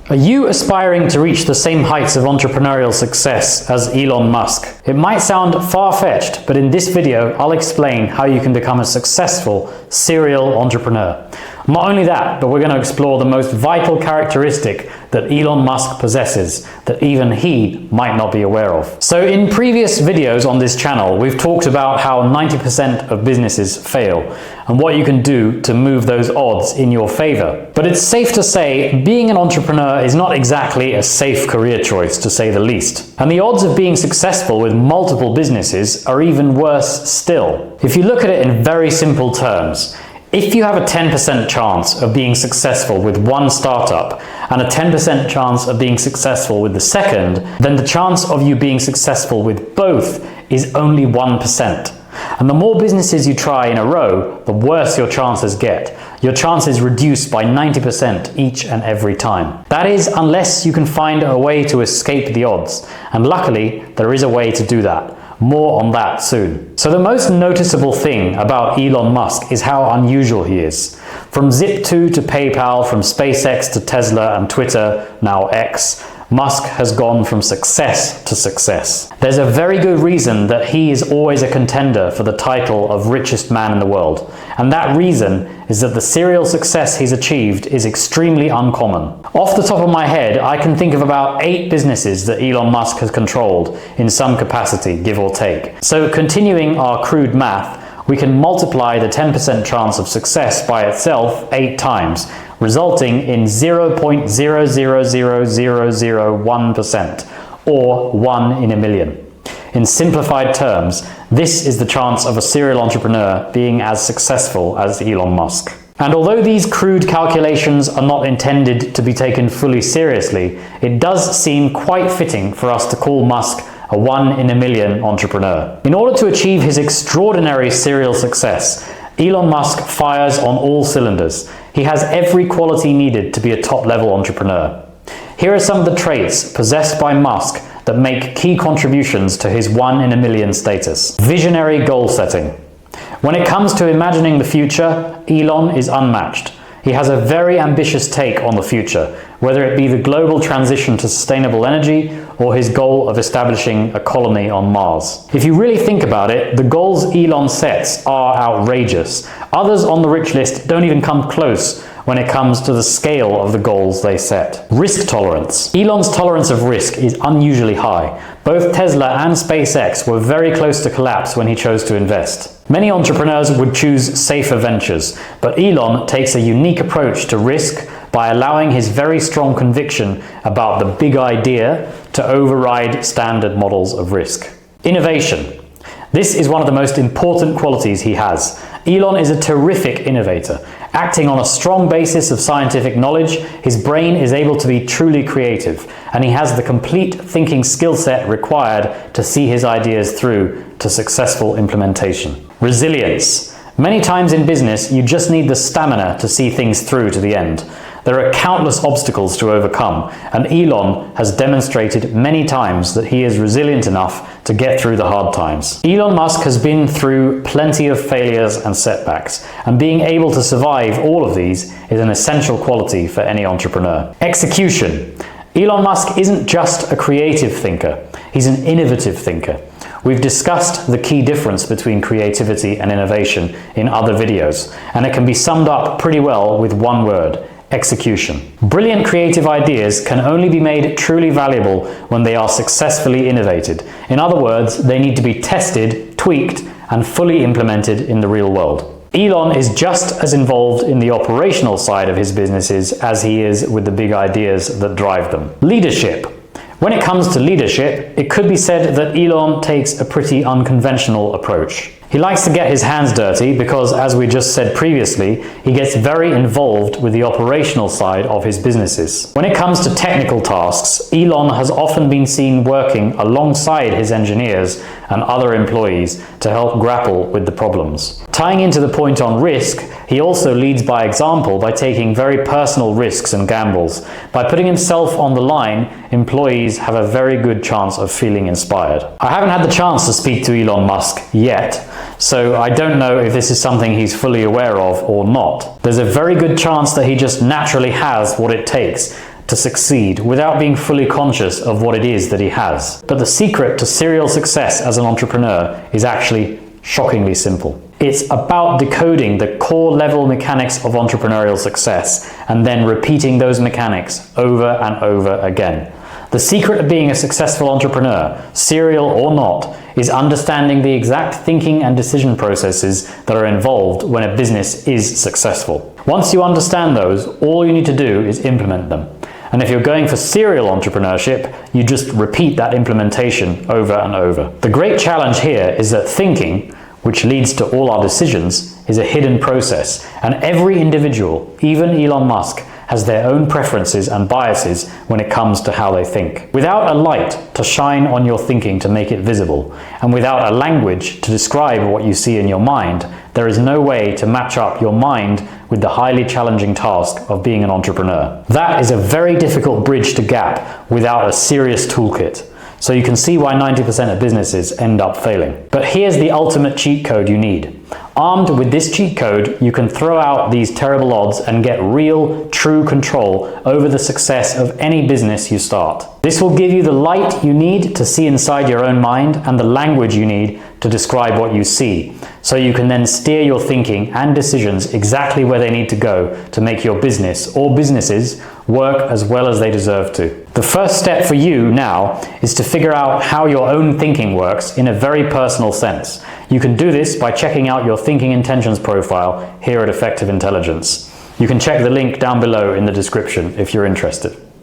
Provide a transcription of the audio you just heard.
Are you aspiring to reach the same heights of entrepreneurial success as Elon Musk? It might sound far-fetched, but in this video, I'll explain how you can become a successful serial entrepreneur. Not only that, but we're going to explore the most vital characteristic that Elon Musk possesses that even he might not be aware of. So in previous videos on this channel, we've talked about how 90% of businesses fail and what you can do to move those odds in your favor. But it's safe to say being an entrepreneur is not exactly a safe career choice, to say the least. And the odds of being successful with multiple businesses are even worse still. If you look at it in very simple terms, if you have a 10% chance of being successful with one startup and a 10% chance of being successful with the second, then the chance of you being successful with both is only 1%. And the more businesses you try in a row, the worse your chances get. Your chances reduce by 90% each and every time. That is, unless you can find a way to escape the odds. And luckily, there is a way to do that. More on that soon. So the most noticeable thing about Elon Musk is how unusual he is. From Zip2 to PayPal, from SpaceX to Tesla and Twitter, now X, Musk has gone from success to success. There's a very good reason that he is always a contender for the title of richest man in the world. And that reason is that the serial success he's achieved is extremely uncommon. Off the top of my head, I can think of about 8 businesses that Elon Musk has controlled in some capacity, give or take. So continuing our crude math, we can multiply the 10% chance of success by itself 8 times, resulting in 0.000001%, or 1 in a million. In simplified terms, this is the chance of a serial entrepreneur being as successful as Elon Musk. And although these crude calculations are not intended to be taken fully seriously, it does seem quite fitting for us to call Musk a 1 in a million entrepreneur. In order to achieve his extraordinary serial success, Elon Musk fires on all cylinders. He has every quality needed to be a top-level entrepreneur. Here are some of the traits possessed by Musk that make key contributions to his 1 in a million status. Visionary goal setting. When it comes to imagining the future, Elon is unmatched. He has a very ambitious take on the future, whether it be the global transition to sustainable energy or his goal of establishing a colony on Mars. If you really think about it, the goals Elon sets are outrageous. Others on the rich list don't even come close when it comes to the scale of the goals they set. Risk tolerance. Elon's tolerance of risk is unusually high. Both Tesla and SpaceX were very close to collapse when he chose to invest. Many entrepreneurs would choose safer ventures, but Elon takes a unique approach to risk by allowing his very strong conviction about the big idea to override standard models of risk. Innovation. This is one of the most important qualities he has. Elon is a terrific innovator. Acting on a strong basis of scientific knowledge, his brain is able to be truly creative, and he has the complete thinking skill set required to see his ideas through to successful implementation. Resilience. Many times in business, you just need the stamina to see things through to the end. There are countless obstacles to overcome, and Elon has demonstrated many times that he is resilient enough to get through the hard times. Elon Musk has been through plenty of failures and setbacks, and being able to survive all of these is an essential quality for any entrepreneur. Execution. Elon Musk isn't just a creative thinker, he's an innovative thinker. We've discussed the key difference between creativity and innovation in other videos, and it can be summed up pretty well with one word: execution. Brilliant creative ideas can only be made truly valuable when they are successfully innovated. In other words, they need to be tested, tweaked, and fully implemented in the real world. Elon is just as involved in the operational side of his businesses as he is with the big ideas that drive them. Leadership. When it comes to leadership, it could be said that Elon takes a pretty unconventional approach. He likes to get his hands dirty because, as we just said previously, he gets very involved with the operational side of his businesses. When it comes to technical tasks, Elon has often been seen working alongside his engineers and other employees to help grapple with the problems. Tying into the point on risk, he also leads by example by taking very personal risks and gambles. By putting himself on the line, employees have a very good chance of feeling inspired. I haven't had the chance to speak to Elon Musk yet, so I don't know if this is something he's fully aware of or not. There's a very good chance that he just naturally has what it takes to succeed without being fully conscious of what it is that he has. But the secret to serial success as an entrepreneur is actually shockingly simple. It's about decoding the core level mechanics of entrepreneurial success and then repeating those mechanics over and over again. The secret of being a successful entrepreneur, serial or not, is understanding the exact thinking and decision processes that are involved when a business is successful. Once you understand those, all you need to do is implement them. And if you're going for serial entrepreneurship, you just repeat that implementation over and over. The great challenge here is that thinking, which leads to all our decisions, is a hidden process, and every individual, even Elon Musk, has their own preferences and biases when it comes to how they think. Without a light to shine on your thinking to make it visible, and without a language to describe what you see in your mind, there is no way to match up your mind with the highly challenging task of being an entrepreneur. That is a very difficult bridge to gap without a serious toolkit. So you can see why 90% of businesses end up failing. But here's the ultimate cheat code you need. Armed with this cheat code, you can throw out these terrible odds and get real, true control over the success of any business you start. This will give you the light you need to see inside your own mind and the language you need to describe what you see, so you can then steer your thinking and decisions exactly where they need to go to make your business or businesses work as well as they deserve to. The first step for you now is to figure out how your own thinking works in a very personal sense. You can do this by checking out your thinking intentions profile here at Effective Intelligence. You can check the link down below in the description if you're interested.